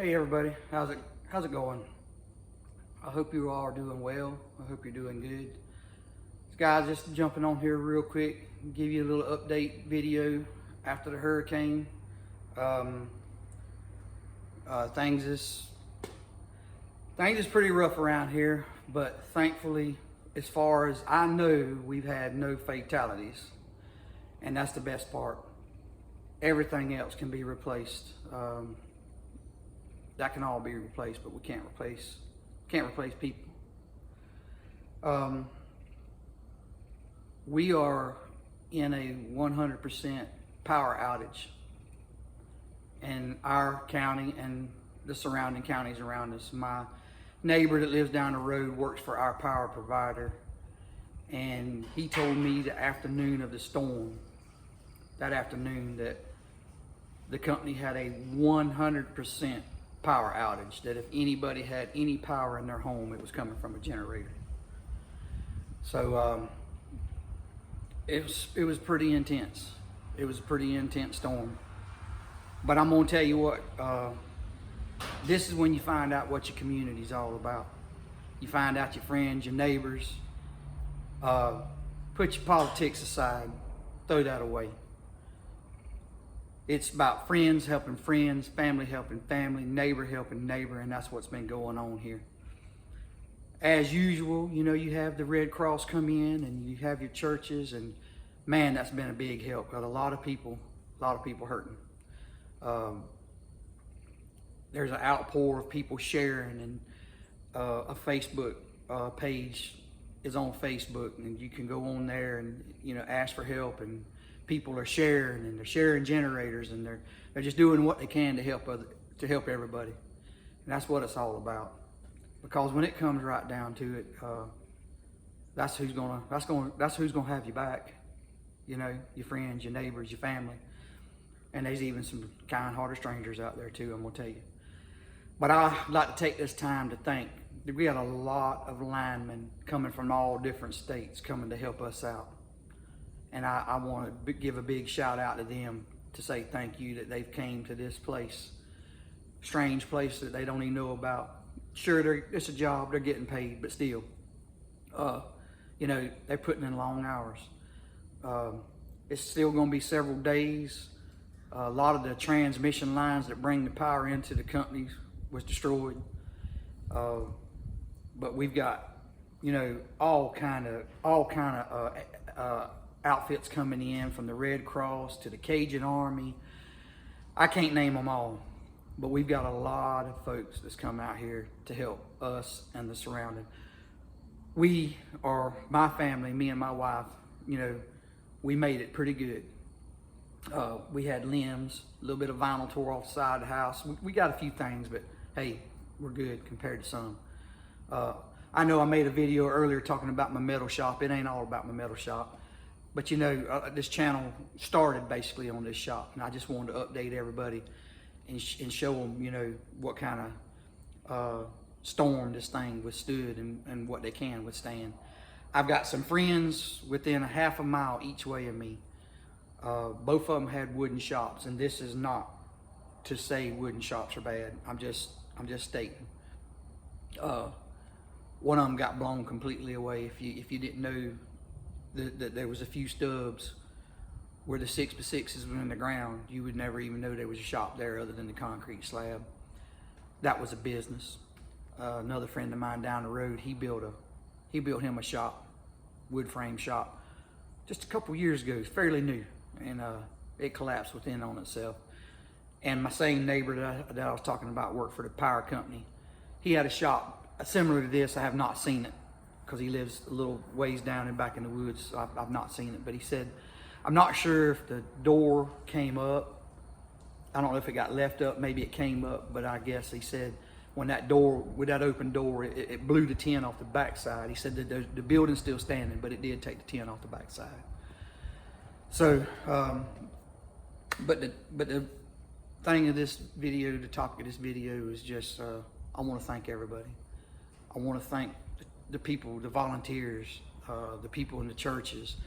Hey everybody, how's it going? I hope you all are doing well. I hope you're doing good. Guys, just jumping on here real quick, give you a little update video after the hurricane. Um, things is pretty rough around here, but thankfully, as far as I know, we've had no fatalities, and that's the best part. Everything else can be replaced. That can all be replaced, but we can't replace people. We are in a 100% power outage in our county and the surrounding counties around us. My neighbor that lives down the road works for our power provider, and he told me the afternoon of the storm, that afternoon, that the company had a 100% power outage, that if anybody had any power in their home, it was coming from a generator. So it was pretty intense. It was a pretty intense storm. But I'm gonna tell you what, this is when you find out what your community's all about. You find out your friends, your neighbors. Put your politics aside, throw that away. It's about friends helping friends, family helping family, neighbor helping neighbor, and that's what's been going on here. As usual, you know, you have the Red Cross come in and you have your churches, and man, that's been a big help. Got a lot of people hurting. There's an outpour of people sharing, and a Facebook page is on Facebook, and you can go on there and, you know, ask for help, and people are sharing, and they're sharing generators, and they're just doing what they can to help everybody. And that's what it's all about. Because when it comes right down to it, that's who's gonna have you back. You know, your friends, your neighbors, your family. And there's even some kind-hearted strangers out there too, I'm gonna tell you. But I'd like to take this time to thank, we got a lot of linemen coming from all different states coming to help us out. And I want to give a big shout out to them to say thank you that they've came to this place, strange place that they don't even know about. Sure, it's a job, they're getting paid, but still, you know, they're putting in long hours. It's still going to be several days. A lot of the transmission lines that bring the power into the companies was destroyed. But we've got, you know, all kind of outfits coming in, from the Red Cross to the Cajun Army. I can't name them all, but we've got a lot of folks that's come out here to help us and the surrounding. We are, my family, me and my wife, you know, we made it pretty good. We had limbs, a little bit of vinyl tore off the side of the house. We got a few things, but hey, we're good compared to some. I know I made a video earlier talking about my metal shop. It ain't all about my metal shop. But you know, this channel started basically on this shop, and I just wanted to update everybody and show them, you know, what kind of storm this thing withstood and what they can withstand. I've got some friends within a half a mile each way of me. Both of them had wooden shops, and this is not to say wooden shops are bad. I'm just stating. One of them got blown completely away. If you didn't know, that there was a few stubs where the 6x6s were in the ground, you would never even know there was a shop there other than the concrete slab. That was a business. Another friend of mine down the road, he built him a shop, wood frame shop, just a couple years ago. It's fairly new, and it collapsed within on itself. And my same neighbor that I was talking about worked for the power company. He had a shop similar to this. I have not seen it, because he lives a little ways down and back in the woods. So I've not seen it, but he said, I'm not sure if the door came up. I don't know if it got left up, maybe it came up, but I guess he said when that door, with that open door, it blew the tin off the backside. He said that the building's still standing, but it did take the tin off the backside. So, but the thing of this video, the topic of this video is just, I want to thank everybody. I want to thank the people, the volunteers, the people in the churches,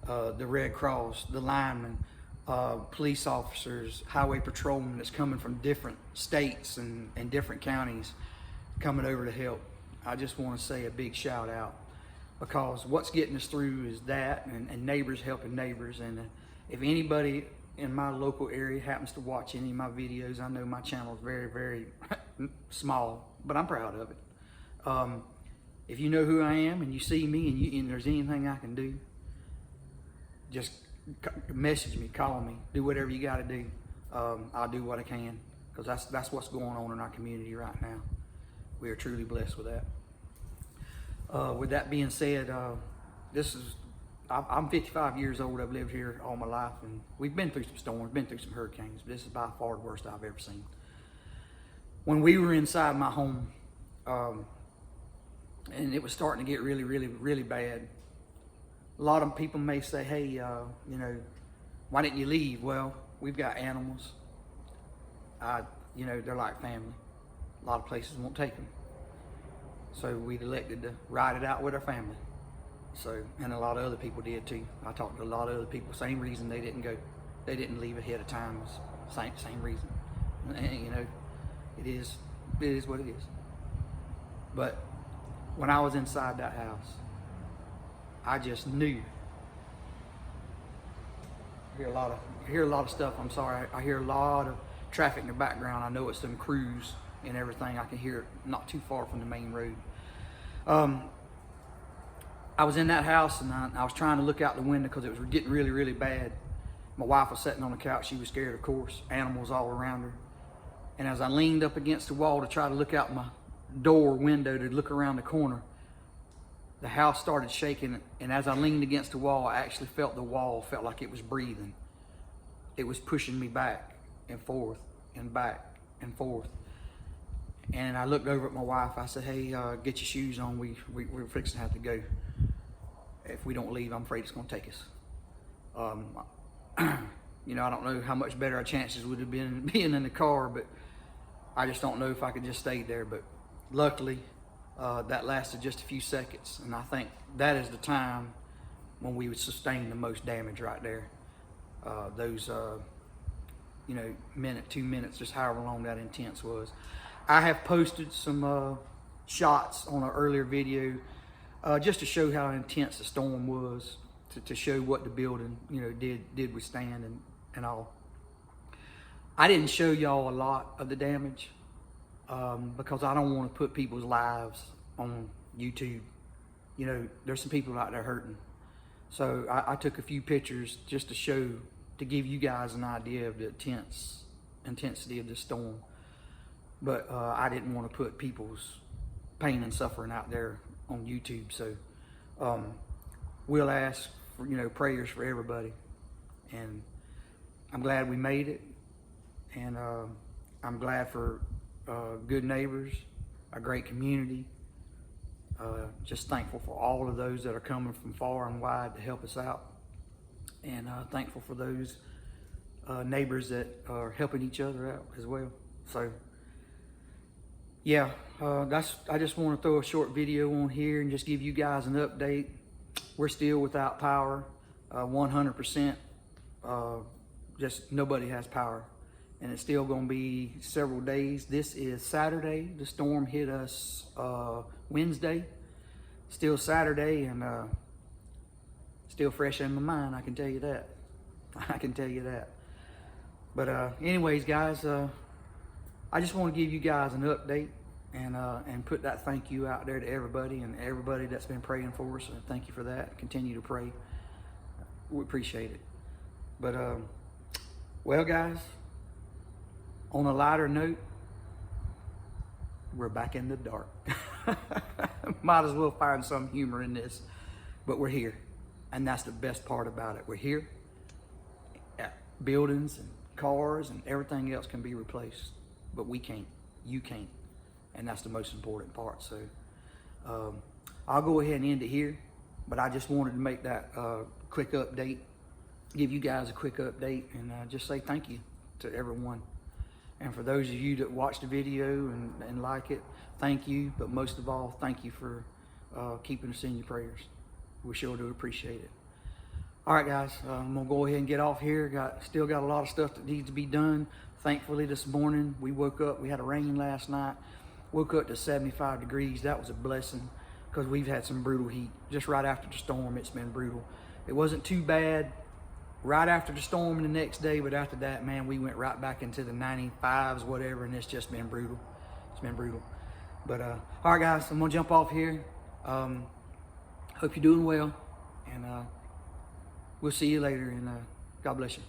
the Red Cross, the linemen, police officers, highway patrolmen that's coming from different states and different counties coming over to help. I just want to say a big shout out, because what's getting us through is that, and neighbors helping neighbors. And if anybody in my local area happens to watch any of my videos, I know my channel is very, very small, but I'm proud of it. If you know who I am and you see me and there's anything I can do, just message me, call me, do whatever you got to do. I'll do what I can, because that's what's going on in our community right now. We are truly blessed with that. With that being said, I'm 55 years old. I've lived here all my life, and we've been through some storms, been through some hurricanes, but this is by far the worst I've ever seen. When we were inside my home, and it was starting to get really, really, really bad, a lot of people may say, hey, you know, why didn't you leave? Well, we've got animals. You know, they're like family. A lot of places won't take them. So we elected to ride it out with our family. So, and a lot of other people did too. I talked to a lot of other people, same reason they didn't go. They didn't leave ahead of time, same reason. And, you know, it is what it is. But when I was inside that house, I just knew. I hear a lot of stuff. I'm sorry. I hear a lot of traffic in the background. I know it's some crews and everything. I can hear it not too far from the main road. I was in that house, and I was trying to look out the window because it was getting really, really bad. My wife was sitting on the couch. She was scared, of course. Animals all around her. And as I leaned up against the wall to try to look out my window to look around the corner, the house started shaking. And as I leaned against the wall, I actually felt the wall, felt like it was breathing. It was pushing me back and forth and back and forth. And I looked over at my wife. I said, hey, get your shoes on. We're fixing to have to go. If we don't leave, I'm afraid it's going to take us. You know, I don't know how much better our chances would have been being in the car, but I just don't know if I could just stay there. But luckily, that lasted just a few seconds. And I think that is the time when we would sustain the most damage right there. Those, you know, minute, 2 minutes, just however long that intense was. I have posted some shots on an earlier video just to show how intense the storm was, to show what the building, you know, did withstand and all. I didn't show y'all a lot of the damage because I don't want to put people's lives on YouTube. You know, there's some people out there hurting. So I took a few pictures just to show, to give you guys an idea of the intensity of this storm. But I didn't want to put people's pain and suffering out there on YouTube. So we'll ask for, you know, prayers for everybody. And I'm glad we made it. And I'm glad for good neighbors, a great community. Just thankful for all of those that are coming from far and wide to help us out. And thankful for those neighbors that are helping each other out as well. So yeah, I just want to throw a short video on here and just give you guys an update. We're still without power, 100%. Just nobody has power, and it's still going to be several days. This is Saturday. The storm hit us Wednesday. Still Saturday, and still fresh in my mind. I can tell you that. I can tell you that. But anyways, guys, I just want to give you guys an update and put that thank you out there to everybody and everybody that's been praying for us. Thank you for that. Continue to pray. We appreciate it. But well, guys, on a lighter note, we're back in the dark. Might as well find some humor in this, but we're here, and that's the best part about it. We're here. Buildings and cars and everything else can be replaced, but we can't. You can't, and that's the most important part. So I'll go ahead and end it here, but I just wanted to make that quick update, give you guys a quick update, and just say thank you to everyone. And for those of you that watch the video and like it, thank you. But most of all, thank you for keeping us in your prayers. We sure do appreciate it. All right, guys, I'm gonna go ahead and get off here. Still got a lot of stuff that needs to be done. Thankfully, this morning we woke up. We had a rain last night. Woke up to 75 degrees. That was a blessing because we've had some brutal heat. Just right after the storm, it's been brutal. It wasn't too bad right after the storm the next day, but after that, man, we went right back into the 95s, whatever, and it's just been brutal. It's been brutal. But all right, guys, I'm gonna jump off here. Hope you're doing well, and we'll see you later, and God bless you.